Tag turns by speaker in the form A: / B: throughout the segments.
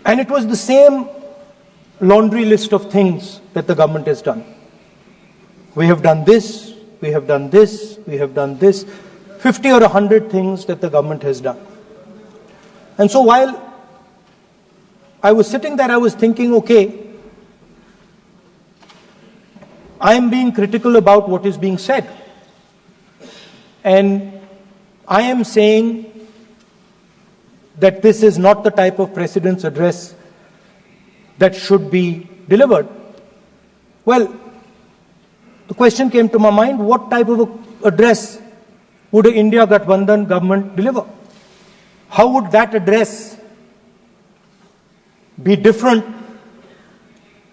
A: And it was the same laundry list of things that the government has done. We have done this, we have done this, we have done this, 50 or 100 things that the government has done. And so while I was sitting there, I was thinking, okay, I am being critical about what is being said. And I am saying that this is not the type of President's address that should be delivered. Well, the question came to my mind, what type of address would an India Gathbandhan government deliver? How would that address be different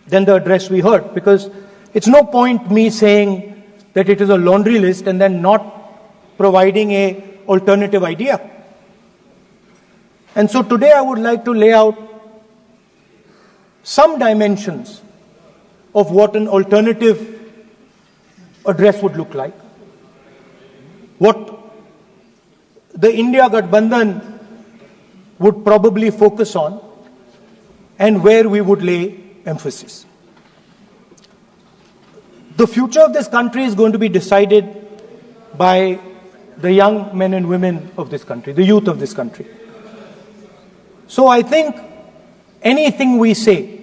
A: than the address we heard? Because it's no point me saying that it is a laundry list and then not providing an alternative idea. And so today I would like to lay out some dimensions of what an alternative address would look like, what the India Gathbandhan would probably focus on, and where we would lay emphasis. The future of this country is going to be decided by the young men and women of this country, the youth of this country. So I think anything we say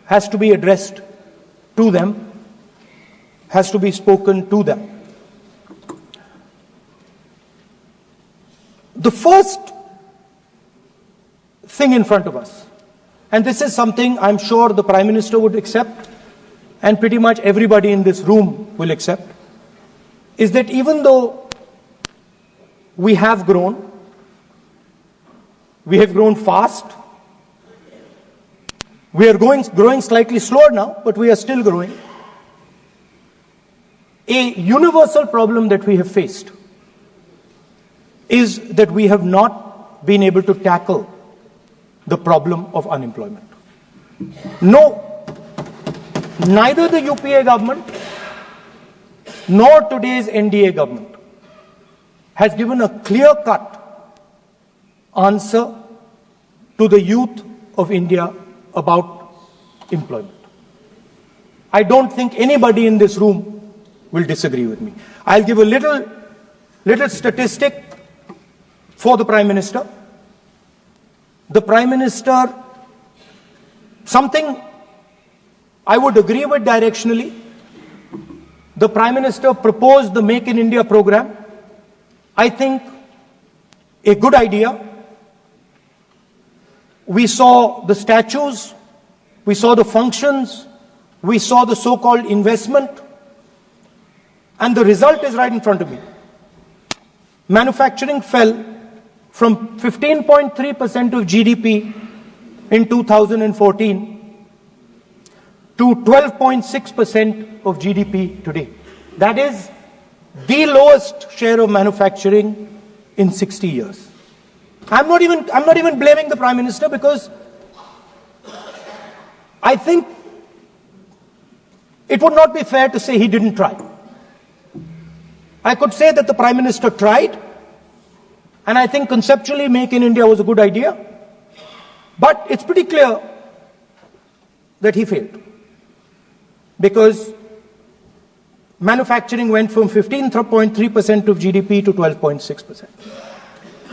A: has to be addressed to them, has to be spoken to them. The first thing in front of us, and this is something I'm sure the Prime Minister would accept, and pretty much everybody in this room will accept, is that even though we have grown fast, we are growing slightly slower now, but we are still growing. A universal problem that we have faced is that we have not been able to tackle the problem of unemployment. No, neither the UPA government nor today's NDA government has given a clear-cut answer to the youth of India about employment. I don't think anybody in this room will disagree with me. I'll give a little statistic for the Prime Minister. The Prime Minister, something I would agree with directionally. The Prime Minister proposed the Make in India program. I think a good idea. We saw the statues, we saw the functions, we saw the so-called investment, and the result is right in front of me. Manufacturing fell from 15.3% of GDP in 2014 to 12.6% of GDP today. That is the lowest share of manufacturing in 60 years. I'm not even blaming the Prime Minister, because I think it would not be fair to say he didn't try. I could say that the Prime Minister tried, and I think conceptually Make in India was a good idea, but it's pretty clear that he failed, because manufacturing went from 15.3% of GDP to 12.6%.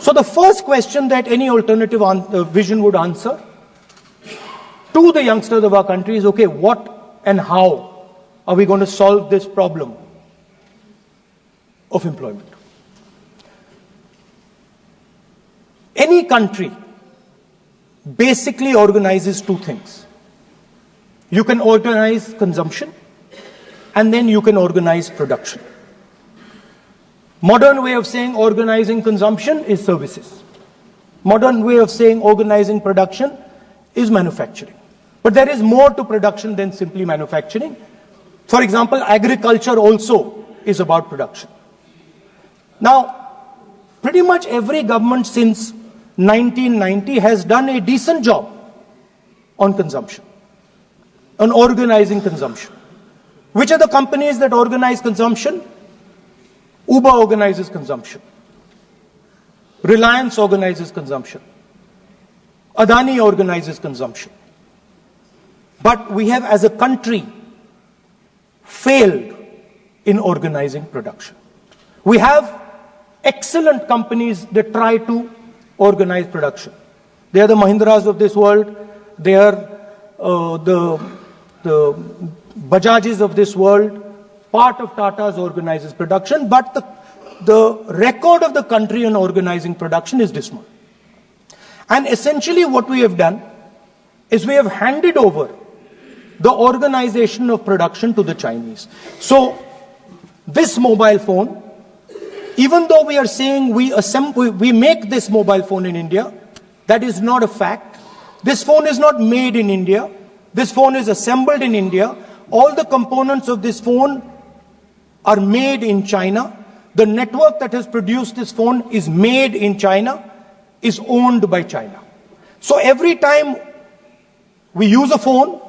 A: So the first question that any alternative vision would answer to the youngsters of our country is, okay, what and how are we going to solve this problem of employment? Any country basically organizes two things. You can organize consumption, and then you can organize production. Modern way of saying organizing consumption is services. Modern way of saying organizing production is manufacturing. But there is more to production than simply manufacturing. For example, agriculture also is about production. Now, pretty much every government since 1990 has done a decent job on consumption, on organizing consumption. Which are the companies that organize consumption? Uber organizes consumption. Reliance organizes consumption. Adani organizes consumption. But we have, as a country, failed in organizing production. We have excellent companies that try to organize production. They are the Mahindras of this world. They are the Bajajs of this world. Part of Tata's organizes production, but the record of the country on organizing production is dismal. And essentially what we have done is we have handed over the organization of production to the Chinese. So this mobile phone, even though we are saying we make this mobile phone in India, that is not a fact. This phone is not made in India. This phone is assembled in India. All the components of this phone are made in China. The network that has produced this phone is made in China, is owned by China. So every time we use a phone,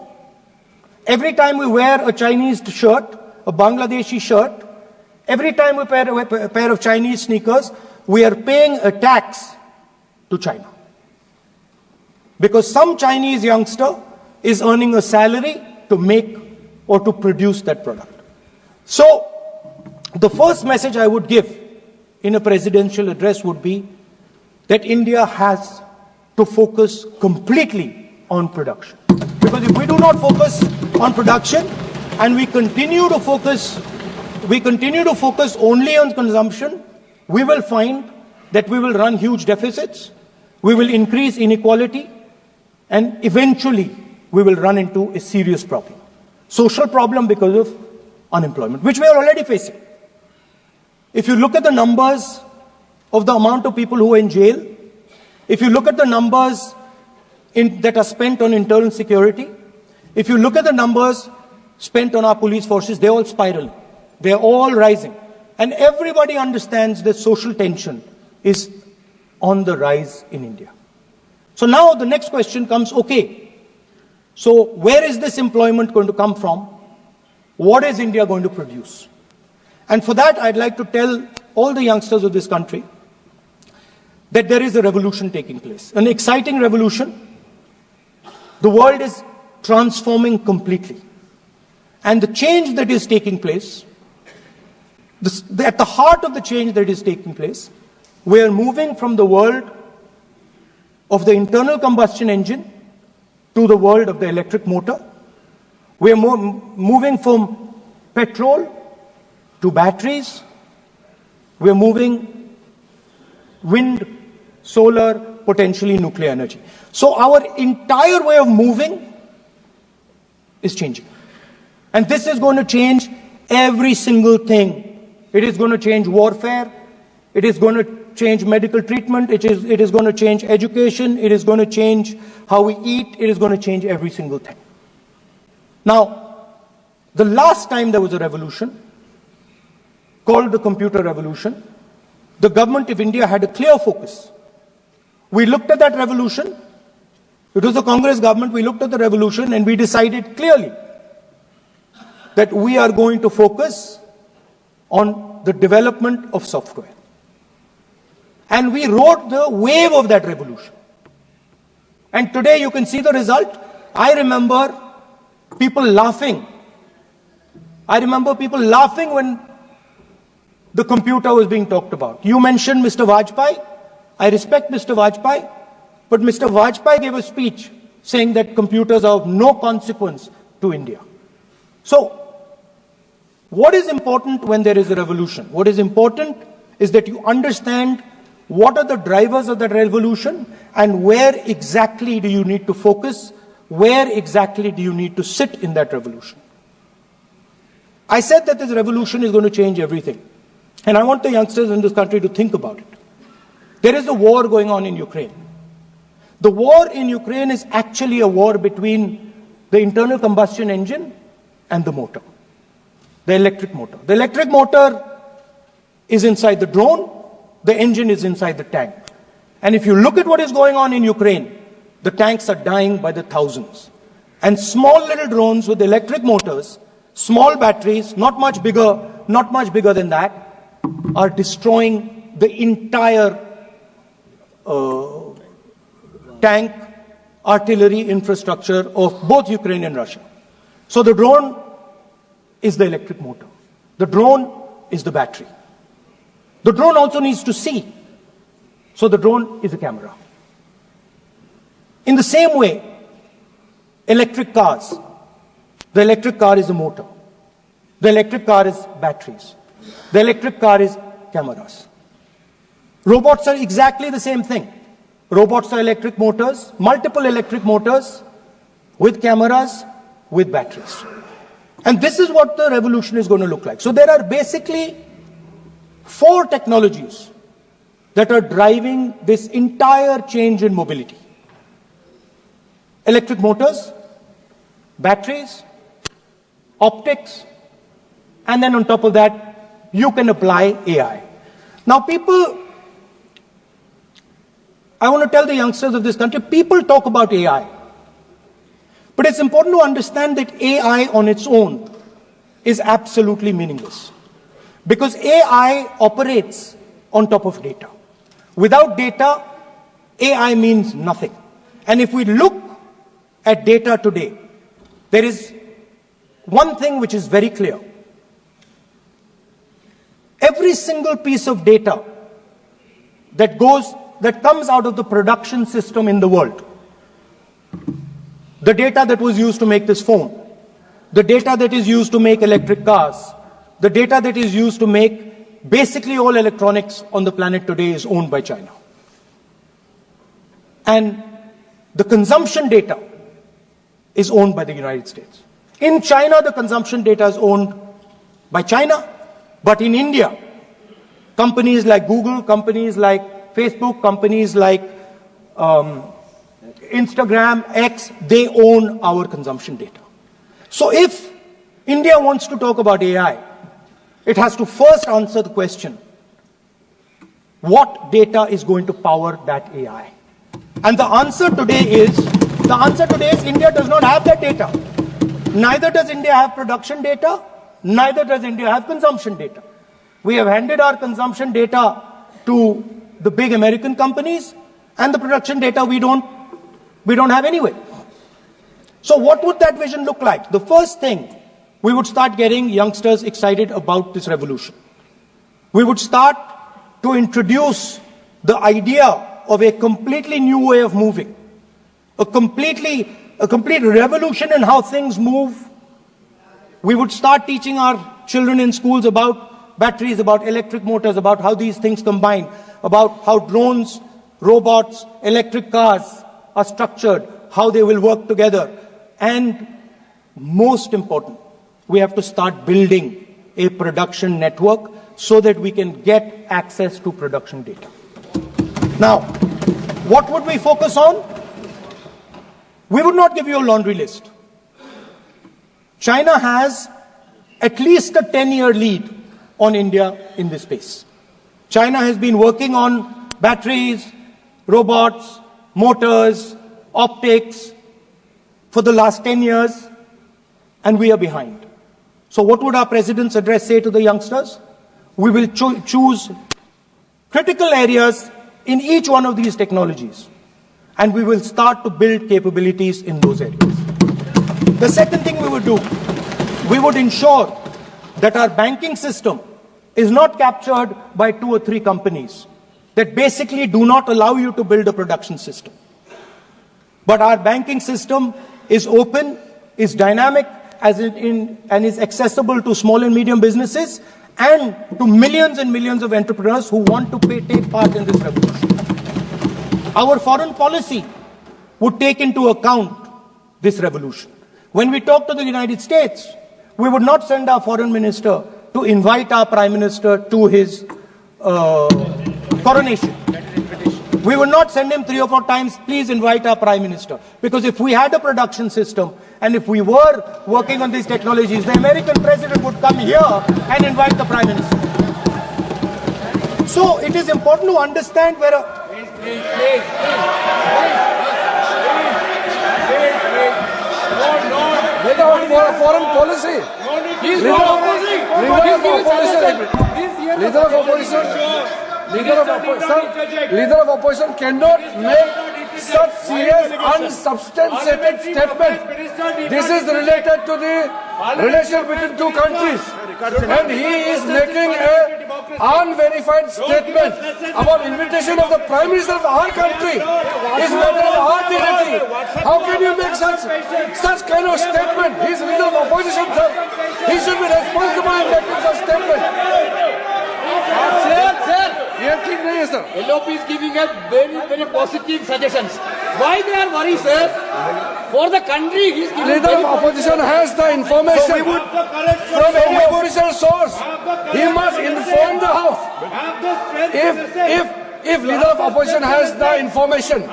A: every time we wear a Chinese shirt, a Bangladeshi shirt, every time we wear a pair of Chinese sneakers, we are paying a tax to China. Because some Chinese youngster is earning a salary to make or to produce that product. So the first message I would give in a presidential address would be that India has to focus completely on production. Because if we do not focus on production and we continue to focus only on consumption, we will find that we will run huge deficits, we will increase inequality, and eventually we will run into a serious problem. Social problem because of unemployment, which we are already facing. If you look at the numbers of the amount of people who are in jail, if you look at the numbers that are spent on internal security, if you look at the numbers spent on our police forces, they're all spiraling. They're all rising. And everybody understands that social tension is on the rise in India. So now the next question comes, okay, so where is this employment going to come from? What is India going to produce? And for that, I'd like to tell all the youngsters of this country that there is a revolution taking place, an exciting revolution. The world is transforming completely. And the change that is taking place, at the heart of the change that is taking place, we are moving from the world of the internal combustion engine to the world of the electric motor. We are moving from petrol to batteries. We are moving wind, solar, potentially nuclear energy. So our entire way of moving is changing. And this is going to change every single thing. It is going to change warfare. It is going to change medical treatment. It is going to change education. It is going to change how we eat. It is going to change every single thing. Now, the last time there was a revolution, called the computer revolution, the government of India had a clear focus. We looked at that revolution. It was the Congress government. We looked at the revolution and we decided clearly that we are going to focus on the development of software. And we rode the wave of that revolution. And today you can see the result. I remember people laughing. I remember people laughing when the computer was being talked about. You mentioned Mr. Vajpayee. I respect Mr. Vajpayee, but Mr. Vajpayee gave a speech saying that computers are of no consequence to India. So, what is important when there is a revolution? What is important is that you understand what are the drivers of that revolution and where exactly do you need to focus, where exactly do you need to sit in that revolution. I said that this revolution is going to change everything. And I want the youngsters in this country to think about it. There is a war going on in Ukraine. The war in Ukraine is actually a war between the internal combustion engine and the motor, the electric motor. The electric motor is inside the drone, the engine is inside the tank. And if you look at what is going on in Ukraine, the tanks are dying by the thousands. And small little drones with electric motors, small batteries, not much bigger than that, are destroying the entire tank artillery infrastructure of both Ukraine and Russia. So the drone is the electric motor. The drone is the battery. The drone also needs to see. So the drone is a camera. In the same way, electric cars, the electric car is a motor. The electric car is batteries. The electric car is cameras. Robots are exactly the same thing. Robots are electric motors, multiple electric motors with cameras, with batteries. And this is what the revolution is going to look like. So there are basically 4 technologies that are driving this entire change in mobility. Electric motors, batteries, optics, and then on top of that, you can apply AI. Now I want to tell the youngsters of this country, people talk about AI. But it's important to understand that AI on its own is absolutely meaningless. Because AI operates on top of data. Without data, AI means nothing. And if we look at data today, there is one thing which is very clear. Every single piece of data that comes out of the production system in the world, the data that was used to make this phone, the data that is used to make electric cars, the data that is used to make basically all electronics on the planet today is owned by China. And the consumption data is owned by the United States. In China, the consumption data is owned by China, but in India, companies like Google, companies like Facebook, companies like Instagram, X, they own our consumption data. So if India wants to talk about AI, it has to first answer the question, what data is going to power that AI? And the answer today is India does not have that data. Neither does India have production data, neither does India have consumption data. We have handed our consumption data to the big American companies, and the production data we don't have anyway. So what would that vision look like? The first thing, we would start getting youngsters excited about this revolution. We would start to introduce the idea of a completely new way of moving, a complete revolution in how things move. We would start teaching our children in schools about batteries, about electric motors, about how these things combine, about how drones, robots, electric cars are structured, how they will work together. And most important, we have to start building a production network so that we can get access to production data. Now, what would we focus on? We would not give you a laundry list. China has at least a 10-year lead on India in this space. China has been working on batteries, robots, motors, optics for the last 10 years, and we are behind. So what would our president's address say to the youngsters? We will choose critical areas in each one of these technologies, and we will start to build capabilities in those areas. The second thing we would do, we would ensure that our banking system is not captured by 2 or 3 companies that basically do not allow you to build a production system. But our banking system is open, is dynamic, and is accessible to small and medium businesses and to millions and millions of entrepreneurs who want to take part in this revolution. Our foreign policy would take into account this revolution. When we talk to the United States, we would not send our foreign minister to invite our prime minister to his coronation. We would not send him 3 or 4 times, please invite our prime minister. Because if we had a production system and if we were working on these technologies, the American president would come here and invite the prime minister. So it is important to understand where
B: foreign policy. Leader of opposition cannot make such serious, unsubstantiated statement. This is related to the relation between two countries. And he is making an unverified statement about invitation of the Prime Minister of our country. Is matter of our dignity. How can you make such kind of statement? He is leader of opposition, sir. He should be responsible in making such statement.
C: Sir, LOP is giving us very positive suggestions. Why they are worried, sir? For the country, he is giving.
B: Leader of opposition has the information from any official source. He must inform the House. If leader of opposition has the information,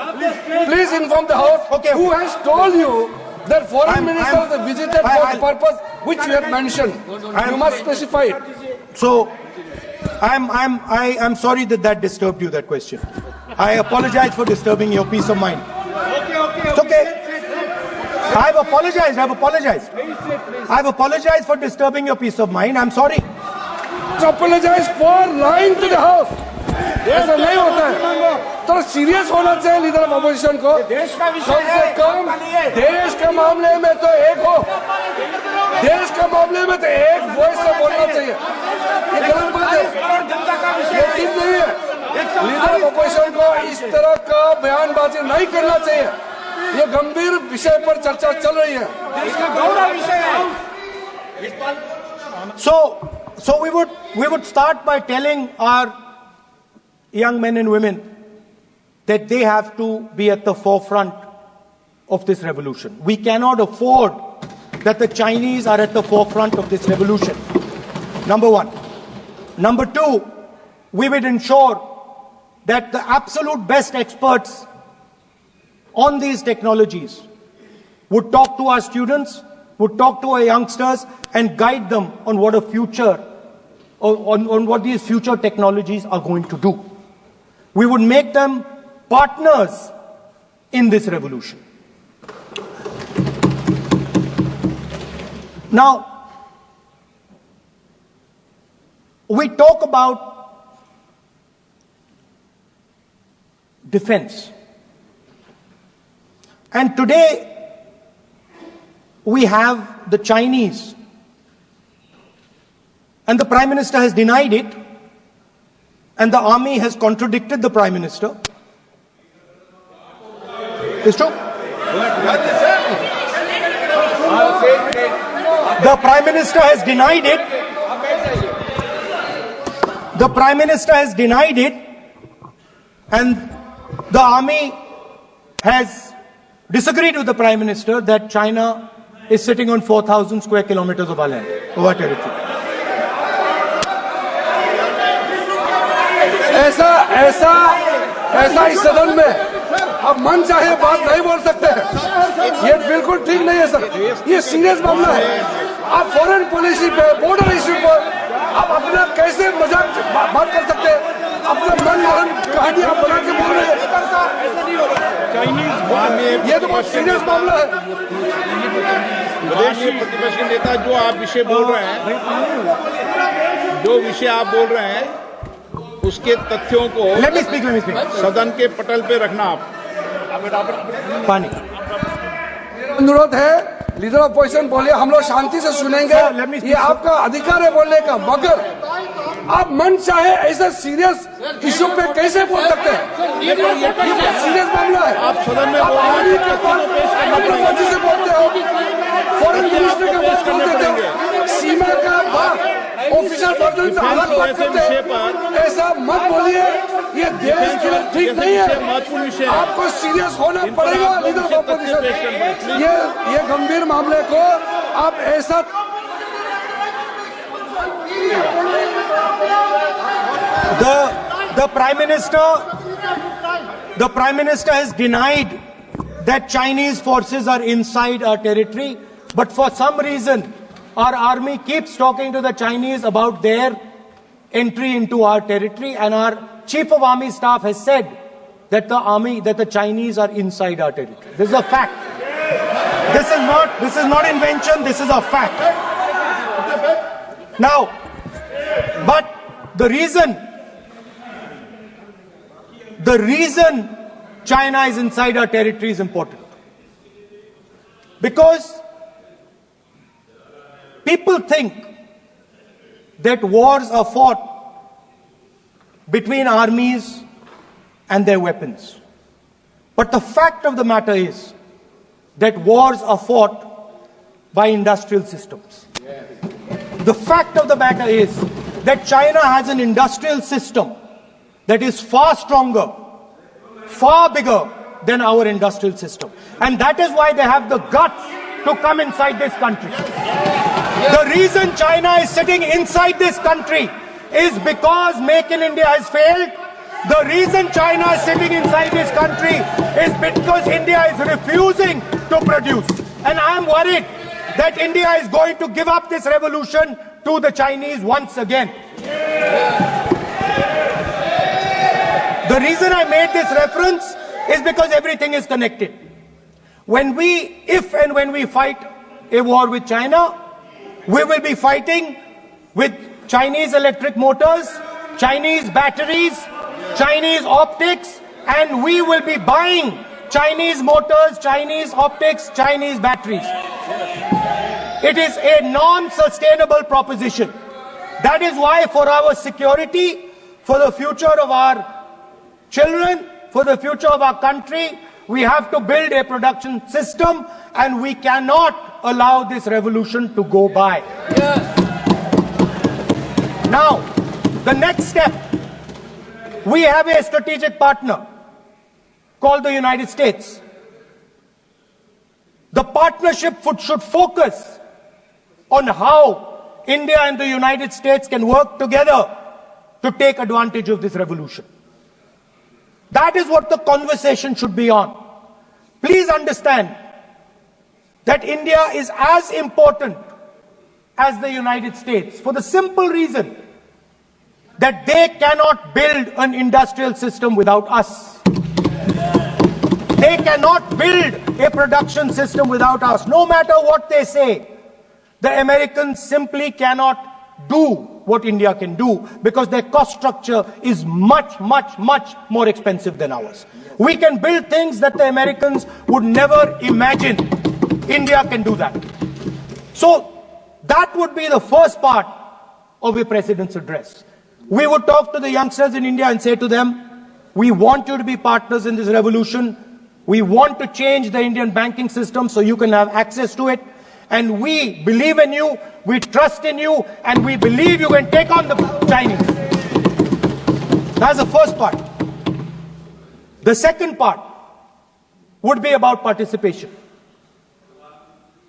B: please inform the House.
A: Okay.
B: Who has told you that foreign minister visited for the purpose which you have mentioned? You must specify it.
A: So, I'm sorry that disturbed you, that question. I apologize for disturbing your peace of mind. It's okay. I've apologized. I've apologized for disturbing your peace of mind. I'm sorry.
B: Apologize for lying to the House. ऐसा नहीं होता है. तो serious होना चाहिए leader of opposition को. कम से कम देश के मामले में तो एक हो. देश के मामले में तो एक वॉइस से बोलना चाहिए. ये गलत बात है. ये ठीक नहीं है. लीडर ऑफ अपोजिशन को इस तरह का बयानबाजी नहीं करना चाहिए. ये गंभीर विषय पर चर्चा चल रही है.
A: So we would start by telling our young men and women that they have to be at the forefront of this revolution. We cannot afford that the Chinese are at the forefront of this revolution. Number one. Number two, we would ensure that the absolute best experts on these technologies would talk to our students, would talk to our youngsters and guide them on what a future, on what these future technologies are going to do. We would make them partners in this revolution. Now, we talk about defense. And today, we have the Chinese. And the Prime Minister has denied it. And the army has contradicted the Prime Minister. It's true. The Prime Minister has denied it. The Prime Minister has denied it. And the army has disagreed with the Prime Minister that China is sitting on 4,000 square kilometers of our land, of our territory.
B: ऐसा इस सदन में अब मन चाहे बात नहीं बोल सकते हैं. ये बिल्कुल ठीक नहीं है सर. ये सीरियस मामला है. आप फॉरेन पॉलिसी पे, बॉर्डर इश्यू पर आप अपना कैसे मजाक बात कर सकते हैं? अपना मन कहानी आप बना के बोल रहे हैं. ये तो बहुत सीरियस मामला है.
D: विदेशी प्रतिपक्ष के नेता जो आप विषय बोल रहे हैं, जो विषय आप बोल रहे हैं, उसके तथ्यों को
A: Let me speak.
D: सदन के पटल पे रखना. आप
A: पानी.
B: अनुरोध है लीडर ऑफ अपोजिशन बोलिए, हम लोग शांति से सुनेंगे. ये आपका अधिकार है बोलने का, मगर आप मन चाहे ऐसा सीरियस इशू पे कैसे बोल सकते हैं? सीरियस मामला है.
D: आप सदन में बोल
B: से बोलते हो, फॉरेन मिनिस्टर का बात करते हो, सीमा का बात ऑफिशियल वर्जन से अलग बात करते हैं. ऐसा मत बोलिए. ये देश के लिए ठीक नहीं है. आपको सीरियस होना पड़ेगा लीडर ऑफ अपोजिशन. ये गंभीर मामले को आप ऐसा
A: The Prime Minister has denied that Chinese forces are inside our territory, but for some reason, our army keeps talking to the Chinese about their entry into our territory, and our Chief of Army Staff has said that the Chinese are inside our territory. This is a fact. This is not invention, this is a fact. Now, but the reason China is inside our territory is important. Because people think that wars are fought between armies and their weapons. But the fact of the matter is that wars are fought by industrial systems. The fact of the matter is that China has an industrial system that is far stronger, far bigger than our industrial system. And that is why they have the guts to come inside this country. The reason China is sitting inside this country is because Make in India has failed. The reason China is sitting inside this country is because India is refusing to produce. And I am worried that India is going to give up this revolution to the Chinese once again. The reason I made this reference is because everything is connected. If and when we fight a war with China, we will be fighting with Chinese electric motors, Chinese batteries, Chinese optics, and we will be buying Chinese motors, Chinese optics, Chinese batteries. It is a non-sustainable proposition. That is why for our security, for the future of our children, for the future of our country, we have to build a production system, and we cannot allow this revolution to go by. Now, the next step, we have a strategic partner called the United States. The partnership should focus on how India and the United States can work together to take advantage of this revolution. That is what the conversation should be on. Please understand that India is as important as the United States for the simple reason that they cannot build an industrial system without us. They cannot build a production system without us. No matter what they say, the Americans simply cannot do what India can do because their cost structure is much, much, much more expensive than ours. We can build things that the Americans would never imagine. India can do that. So that would be the first part of a president's address. We would talk to the youngsters in India and say to them, we want you to be partners in this revolution. We want to change the Indian banking system so you can have access to it. And we believe in you, we trust in you, and we believe you can take on the Chinese. That's the first part. The second part would be about participation.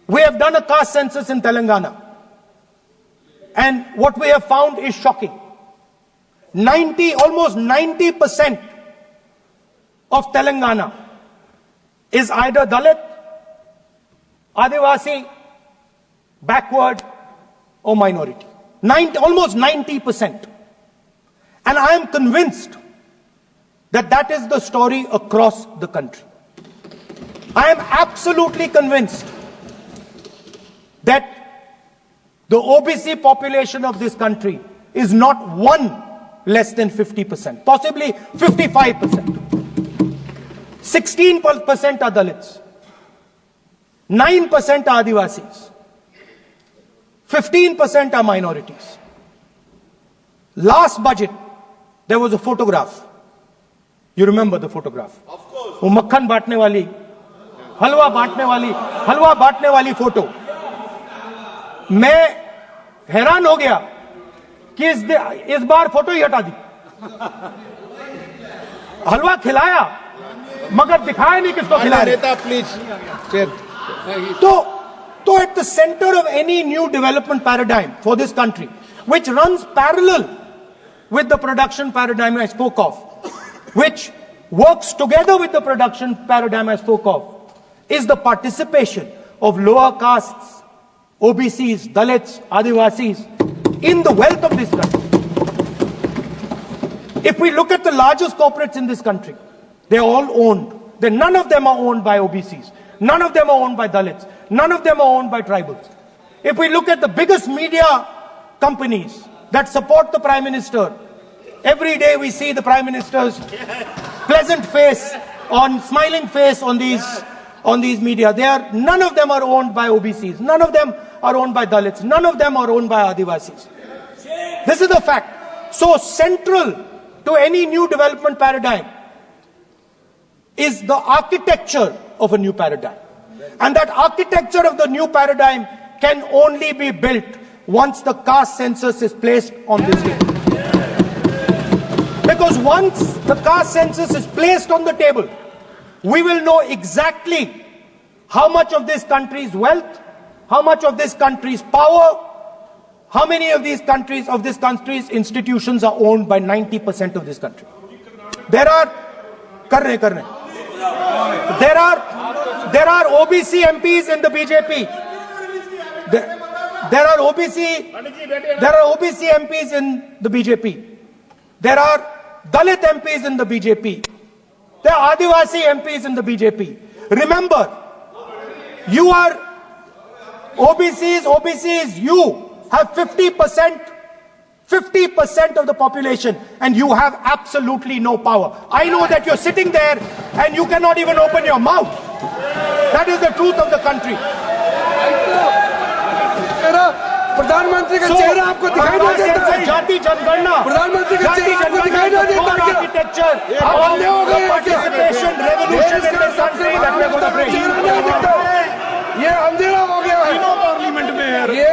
A: We have done a caste census in Telangana. And what we have found is shocking. Almost 90% of Telangana is either Dalit, Adivasi, backward, or minority. Almost 90%. And I am convinced that that is the story across the country. I am absolutely convinced that the OBC population of this country is not one less than 50%, possibly 55%. 16% are Dalits, 9% are Adivasis, 15% are minorities. Last budget, there was a photograph. You remember the photograph? Of course. वो मक्खन बांटने वाली, हलवा बांटने वाली photo. मैं हैरान हो गया कि इस बार फोटो ही हटा दी. हलवा खिलाया मगर दिखाया नहीं किसको खिला रहे. So at the center of any new development paradigm for this country, which runs parallel with the production paradigm I spoke of, which works together with the production paradigm I spoke of, is the participation of lower castes, OBCs, Dalits, Adivasis in the wealth of this country. If we look at the largest corporates in this country, they're all owned. None of them are owned by OBCs. None of them are owned by Dalits. None of them are owned by tribals. If we look at the biggest media companies that support the Prime Minister, every day we see the Prime Minister's pleasant face on smiling face on these media. None of them are owned by OBCs. None of them are owned by Dalits. None of them are owned by Adivasis. This is the fact. So central to any new development paradigm is the architecture of a new paradigm. And that architecture of the new paradigm can only be built once the caste census is placed on this table. Because once the caste census is placed on the table, we will know exactly how much of this country's wealth, how much of this country's power, how many of this country's institutions are owned by 90% of this country. There are OBC MPs in the BJP. There are OBC MPs in the BJP. There are Dalit MPs in the BJP. There are Adivasi MPs in the BJP. Remember, you are OBCs, you have 50% of the population and you have absolutely no power. I know that you're sitting there and you cannot even open your mouth. That is the truth of the country.
B: प्रधानमंत्री का चेहरा आपको दिखाई नहीं देता है।
A: जाति जनगणना,
B: प्रधानमंत्री का चेहरा आपको दिखाई नहीं देता है।
A: आर्किटेक्चर,
B: आप अंधे हो गए हैं क्या?
A: Participation, revolution in this country that we are going to bring.
B: ये अंधेरा हो गया है।
D: पार्लियामेंट में
B: ये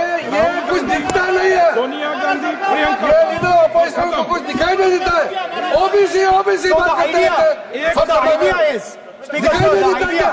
B: कुछ दिखता नहीं है।
D: सोनिया गांधी, प्रियंका,
B: ये लीडर ऑपोजिशन को कुछ दिखाई नहीं देता है। ओबीसी बात करते हैं।
A: So the idea is, Speaker sir, the idea.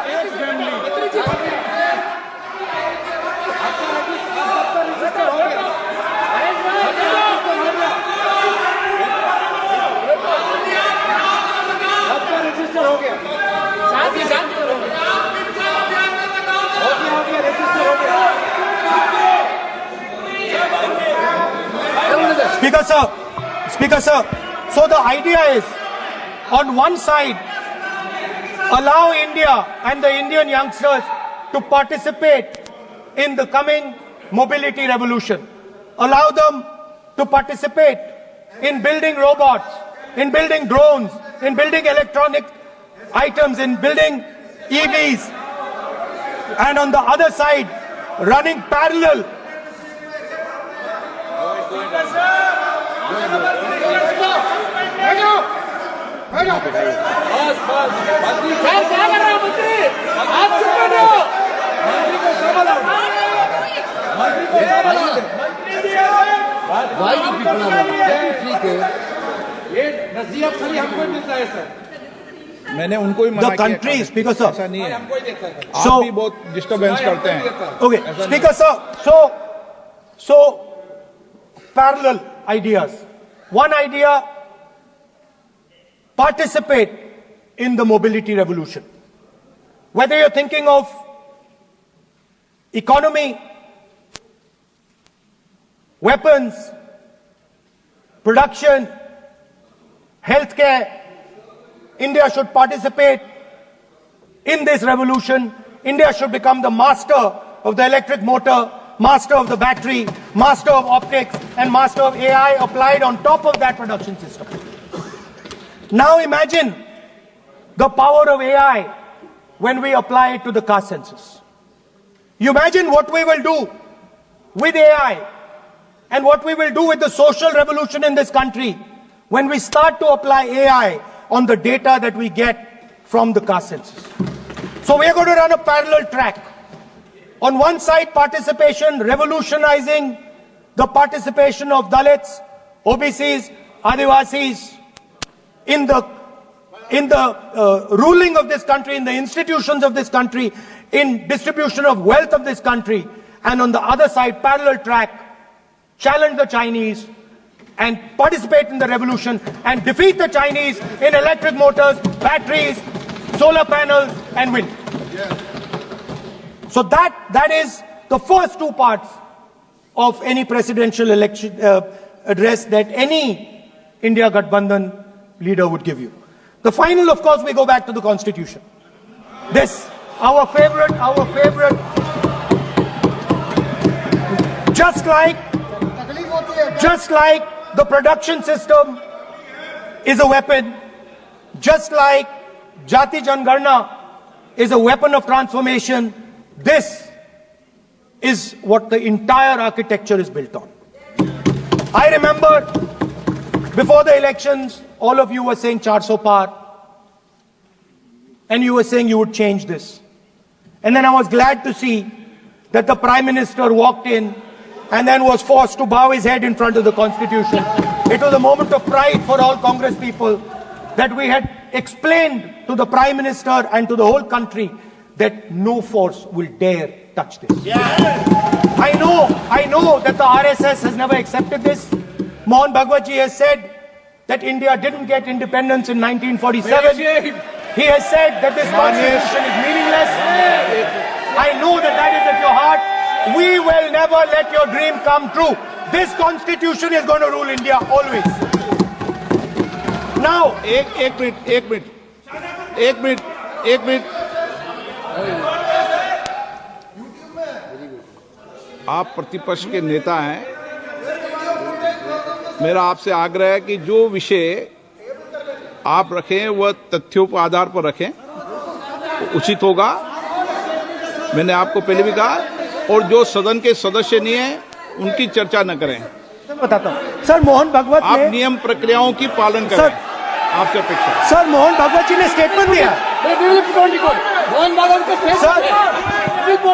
A: Speaker sir, so the idea is, on one side, allow India and the Indian youngsters to participate in the coming mobility revolution. Allow them to participate in building robots, in building drones, in building electronic items, in building EVs. And on the other side, running parallel.
D: मैंने उनको ही मना
A: The country, Speaker sir.
D: ऐसा नहीं है। आप भी बहुत disturbance करते हैं।
A: Okay, Speaker sir. So parallel ideas. One idea: participate in the mobility revolution. Whether you're thinking of economy, weapons, production, healthcare, India should participate in this revolution. India should become the master of the electric motor, master of the battery, master of optics, and master of AI applied on top of that production system. Now imagine the power of AI when we apply it to the caste census. You imagine what we will do with AI and what we will do with the social revolution in this country when we start to apply AI on the data that we get from the caste census. So we are going to run a parallel track. On one side, participation, revolutionizing the participation of Dalits, OBCs, Adivasis in the ruling of this country, in the institutions of this country, in distribution of wealth of this country. And on the other side, parallel track, challenge the Chinese and participate in the revolution and defeat the Chinese in electric motors, batteries, solar panels and wind. So that is the first two parts of any presidential election address that any India Gathbandhan leader would give you. The final, of course, we go back to the Constitution. This, our favorite, just like the production system is a weapon, just like Jati Jangarna is a weapon of transformation. This is what the entire architecture is built on. I remember before the elections, all of you were saying 400 par, and you were saying you would change this. And then I was glad to see that the Prime Minister walked in and then was forced to bow his head in front of the Constitution. It was a moment of pride for all Congress people that we had explained to the Prime Minister and to the whole country that no force will dare touch this. I know that the RSS has never accepted this. Mohan Bhagwatji has said that India didn't get independence in 1947. He has said that this constitution is meaningless. I know that that is at your heart. We will never let your dream come true. This constitution is going to rule India always. Now,
D: एक minute आप प्रतिपक्ष के नेता हैं। मेरा आपसे आग्रह है कि जो विषय आप रखें वह तथ्यों पर आधार पर रखें, उचित होगा। मैंने आपको पहले भी कहा, और जो सदन के सदस्य नहीं है उनकी चर्चा न करें।
A: बताता हूं सर, मोहन भागवत
D: आप नियम प्रक्रियाओं की पालन करें, आपसे अपेक्षा।
A: सर, मोहन भागवत जी ने स्टेटमेंट दिया।
C: मोहन भागवत का
A: Speaker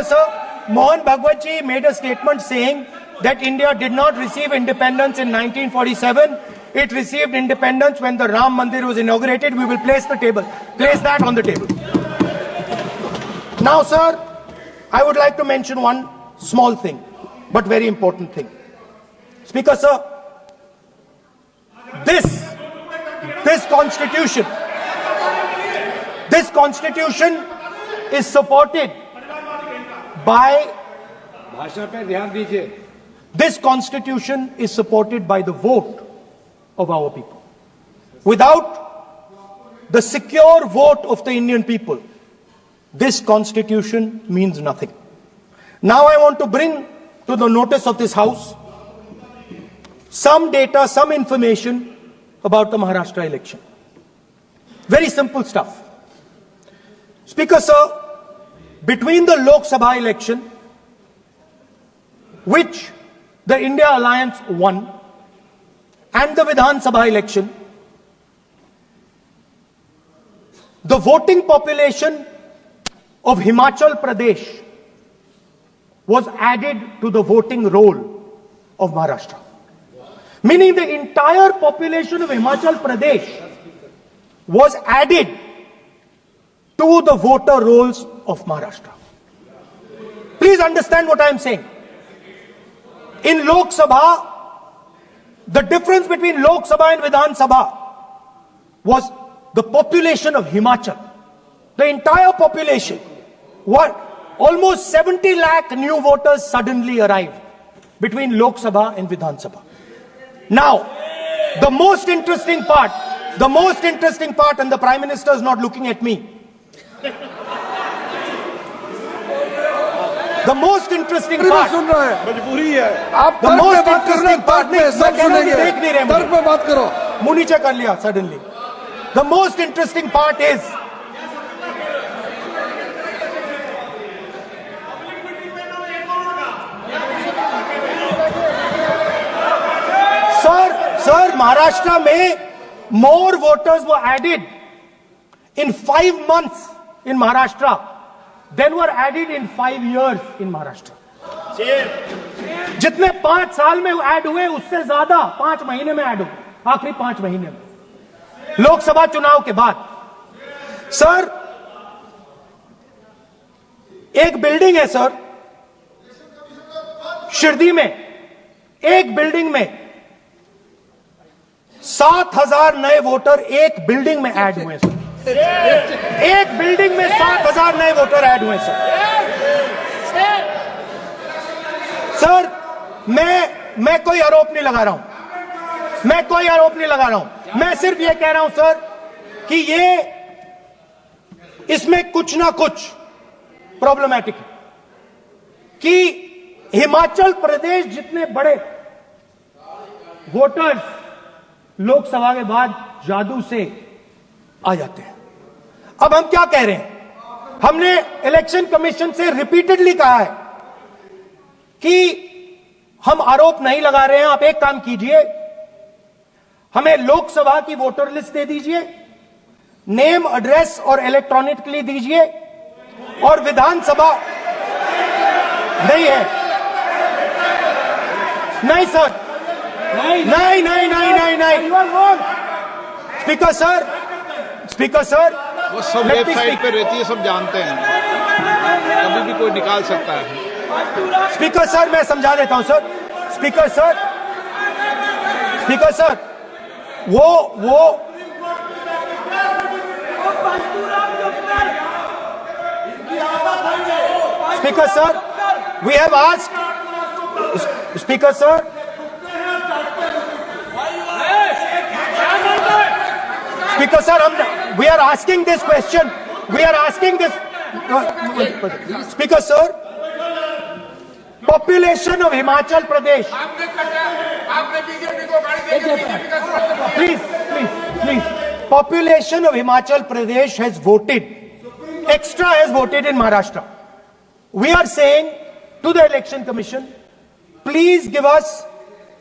A: sir, Mohan Bhagwat ji made a statement saying that India did not receive independence in 1947. It received independence when the Ram Mandir was inaugurated. We will place that on the table. Now, sir, I would like to mention one small thing, but very important thing. Speaker sir, this constitution is supported by this constitution is supported by the vote of our people. Without the secure vote of the Indian people, this constitution means nothing. Now I want to bring to the notice of this House some data, some information about the Maharashtra election. Very simple stuff. Speaker sir, between the Lok Sabha election, which the India Alliance won, and the Vidhan Sabha election, the voting population of Himachal Pradesh was added to the voting roll of Maharashtra. Meaning the entire population of Himachal Pradesh was added to the voter rolls of Maharashtra. Please understand what I am saying. In Lok Sabha, the difference between Lok Sabha and Vidhan Sabha was the population of Himachal. The entire population, almost 70 lakh new voters suddenly arrived between Lok Sabha and Vidhan Sabha. Now, the most interesting part, and the Prime Minister is not looking at me. The most interesting part,
B: सुन रहा है, मजबूरी है। आप
A: the
B: तर्क
A: most
B: पे बात करना,
A: interesting part,
B: बात में सब सुनेंगे। तर्क पे बात करो।
A: मुंह नीचे कर लिया suddenly. The most interesting part is Sir, Maharashtra में more voters were added in 5 months in Maharashtra than were added in 5 years in Maharashtra. जितने 5 साल में ऐड हुए उससे ज्यादा 5 महीने में ऐड हुए, आखिरी 5 महीने में लोकसभा चुनाव के बाद। सर, एक बिल्डिंग है सर शिरडी में, एक बिल्डिंग में 7,000 नए वोटर एक बिल्डिंग में ऐड हुए सर। एक बिल्डिंग में 7,000 नए वोटर ऐड हुए सर। सर, मैं कोई आरोप नहीं लगा रहा हूं, मैं सिर्फ ये कह रहा हूं सर कि इसमें कुछ ना कुछ प्रॉब्लमैटिक है कि हिमाचल प्रदेश जितने बड़े वोटर्स लोकसभा के बाद जादू से आ जाते हैं। अब हम क्या कह रहे हैं? हमने इलेक्शन कमीशन से रिपीटेडली कहा है कि हम आरोप नहीं लगा रहे हैं, आप एक काम कीजिए, हमें लोकसभा की वोटर लिस्ट दे दीजिए, नेम एड्रेस और इलेक्ट्रॉनिकली दीजिए, और विधानसभा नहीं है। नहीं सर, नहीं नहीं नहीं नहीं नहीं नहीं स्पीकर सर
D: वो सब वेबसाइट पे रहती है, सब जानते हैं, कभी भी कोई निकाल सकता है।
A: स्पीकर सर मैं समझा देता हूं सर। स्पीकर सर वो speaker sir we have asked speaker sir Speaker sir, we are asking this question. We are asking this. Speaker sir, population of Himachal Pradesh. Please. Population of Himachal Pradesh has voted. Extra has voted in Maharashtra. We are saying to the Election Commission, please give us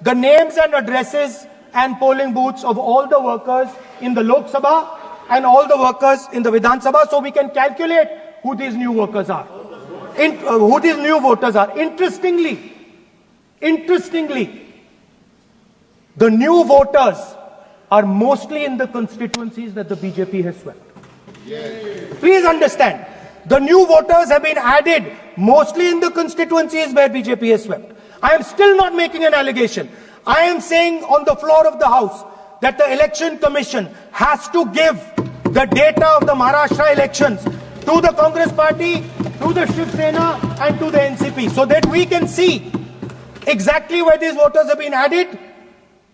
A: the names and addresses and polling booths of all the workers in the Lok Sabha and all the workers in the Vidhan Sabha, so we can calculate who these new workers are, who these new voters are. Interestingly, the new voters are mostly in the constituencies that the BJP has swept. Please understand, the new voters have been added mostly in the constituencies where BJP has swept. I am still not making an allegation. I am saying on the floor of the House that the Election Commission has to give the data of the Maharashtra elections to the Congress Party, to the Shiv Sena and to the NCP, so that we can see exactly where these voters have been added,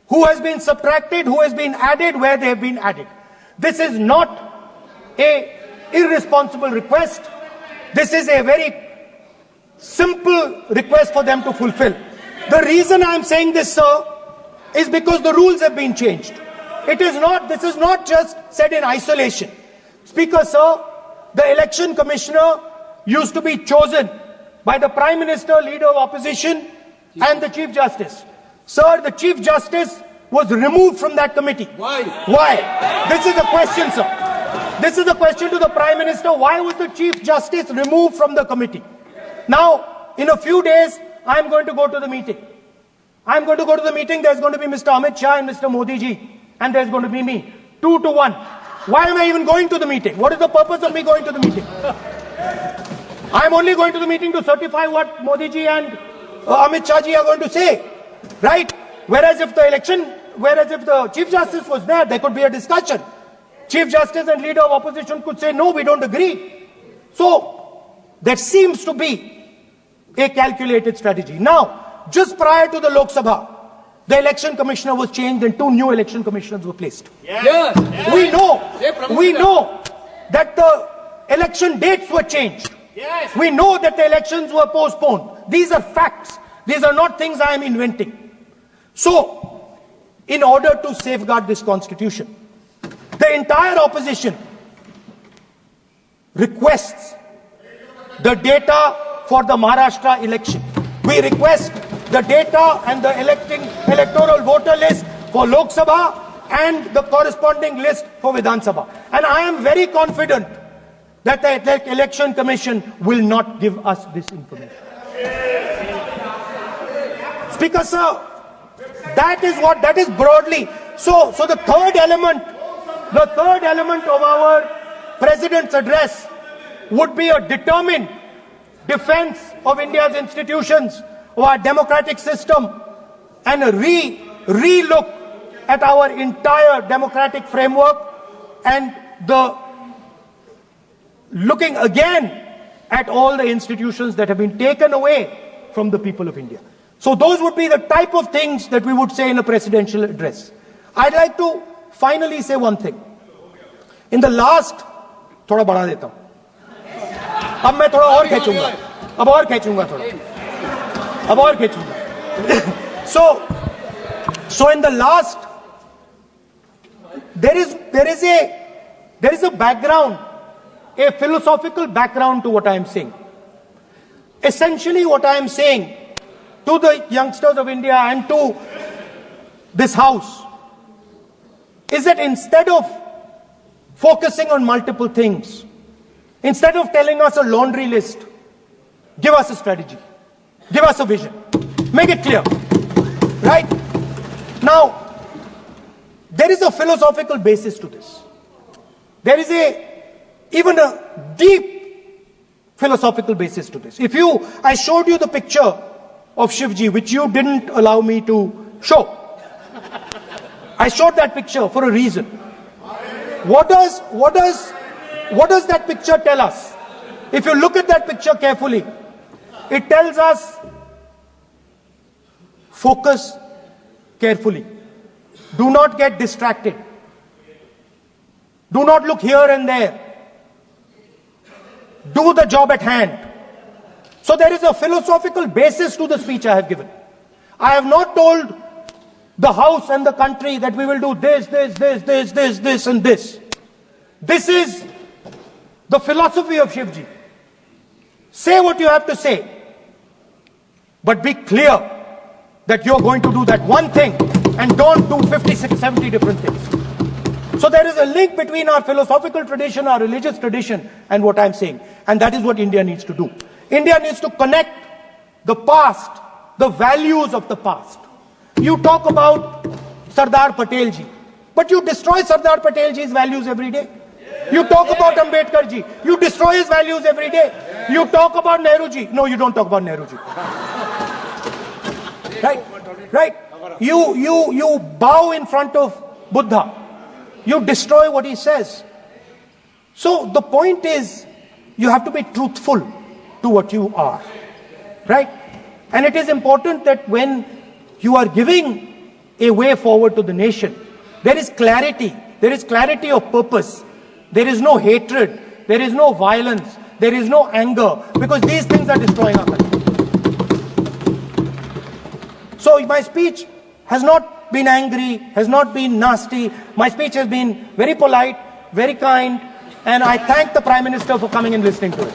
A: who has been subtracted, who has been added, where they have been added. This is not an irresponsible request. This is a very simple request for them to fulfill. The reason I am saying this, sir, is because the rules have been changed. This is not just said in isolation. Speaker, sir, the election commissioner used to be chosen by the Prime Minister, Leader of Opposition, and the Chief Justice. Sir, the Chief Justice was removed from that committee.
C: Why?
A: This is the question, sir. This is the question to the Prime Minister. Why was the Chief Justice removed from the committee? Now, in a few days, I am going to go to the meeting. There's going to be Mr. Amit Shah and Mr. Modi ji, and there's going to be me. 2-1. Why am I even going to the meeting? What is the purpose of me going to the meeting? I am only going to the meeting to certify what Modi ji and Amit Shah ji are going to say, right? Whereas if the Chief Justice was there, there could be a discussion. Chief Justice and Leader of Opposition could say, no, we don't agree. So, that seems to be a calculated strategy. Now, just prior to the Lok Sabha, the election commissioner was changed and 2 new election commissioners were placed.
C: Yes.
A: We know that the election dates were changed.
C: Yes.
A: We know that the elections were postponed. These are facts. These are not things I am inventing. So, in order to safeguard this constitution, the entire opposition requests the data for the Maharashtra election. We request the data and the electoral voter list for Lok Sabha and the corresponding list for Vidhan Sabha. And I am very confident that the Election Commission will not give us this information. Speaker sir, that is broadly. So the third element of our President's address would be a determined defense of India's institutions, of our democratic system, and a re-look at our entire democratic framework, and the looking again at all the institutions that have been taken away from the people of India. So those would be the type of things that we would say in a presidential address. I'd like to finally say one thing. In the last, थोड़ा बढ़ा देता हूं, अब मैं थोड़ा और खींचूंगा, अब और खींचूंगा थोड़ा, अब और खींचूंगा. So, So in the last, there is a background, a philosophical background to what I am saying. Essentially what I am saying to the youngsters of India and to this house is that instead of focusing on multiple things, instead of telling us a laundry list, give us a strategy, give us a vision, make it clear, right? Now, there is a philosophical basis to this. There is even a deep philosophical basis to this. I showed you the picture of Shivji, which you didn't allow me to show. I showed that picture for a reason. What does that picture tell us? If you look at that picture carefully, it tells us focus carefully. Do not get distracted. Do not look here and there. Do the job at hand. So there is a philosophical basis to the speech I have given. I have not told the House and the country that we will do this, and this. This is the philosophy of Shivji. Say what you have to say, but be clear that you're going to do that one thing and don't do 56, 70 different things. So there is a link between our philosophical tradition, our religious tradition, and what I'm saying. And that is what India needs to do. India needs to connect the past, the values of the past. You talk about Sardar Patel ji, but you destroy Sardar Patel ji's values every day. You talk about Ambedkar ji, you destroy his values every day. You talk about Nehru ji. No, you don't talk about Nehru ji. Right? You bow in front of Buddha. You destroy what he says. So the point is, you have to be truthful to what you are. Right? And it is important that when you are giving a way forward to the nation, there is clarity. There is clarity of purpose. There is no hatred. There is no violence. There is no anger. Because these things are destroying our country. So my speech has not been angry, has not been nasty. My speech has been very polite, very kind. And I thank the Prime Minister for coming and listening to it.